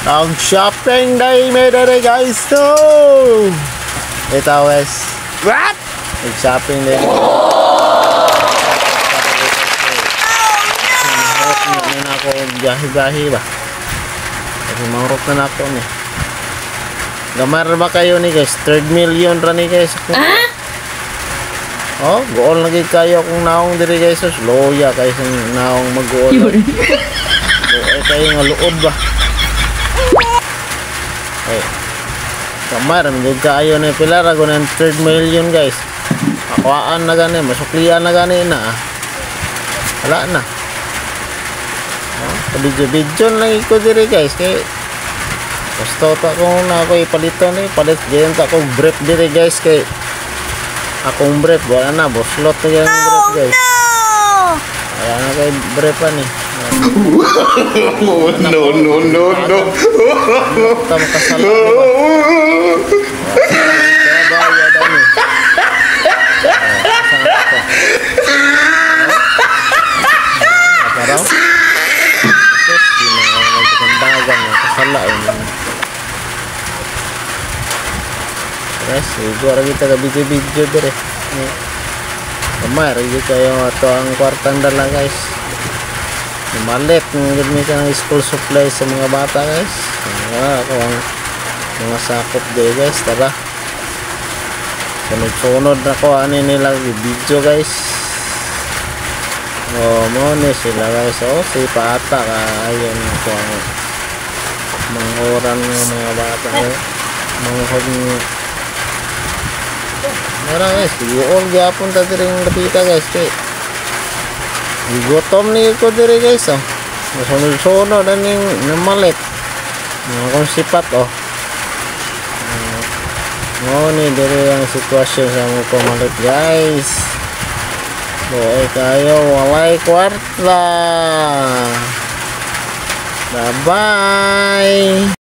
Nag-shopping day may dere guys. So, ito guys. What? Nag-shopping day. Sinahot na ako gahi-gahi ba? Kasi mangrok na ako ni. Gamar ba kayo ni guys? 3 million ra ni guys. Oh, goal lagi kayo kung naong diri guys. Loya kayo sa naong mag-goal. Kayo nga luod ba? Eh, kamar, magiging kayo na pilar ako ng 3 million guys. Akwaan na gani, masuklian na gani na wala na. Kabidyo-bidyo lang ko diri guys. Kaya gusto ta kung na ako ipalito ni palit ganyan ta akong brief diri guys. Kaya akong brief, wala na, boslot na yung brief guys. Kaya na kayo brief pa ni. No. Tama kasala diba? Kaya bayad ano sangat ko parang terus nagtagandagan kasala yes, siguro kita ka video dire kamar gitu kayo ato ang kwartang dala guys. Malit ng minsan ng school supply sa mga bata guys. Ako ang mga sakop de guys. Tara, sunod na ko ano nila video guys. Oh mo ni sila guys. Oh si Pata ayun ko ang mga oran ng mga bata guys. Mga mara guys, all gyapon ta diring lapita guys. Kay gutom ni ko diri guys. Oh, sunod-sunod aning namalit kung sipat. Oh, ni diri ang sitwasyon sa mga pamalit guys. Boy kayo walay kwarta. Bye bye.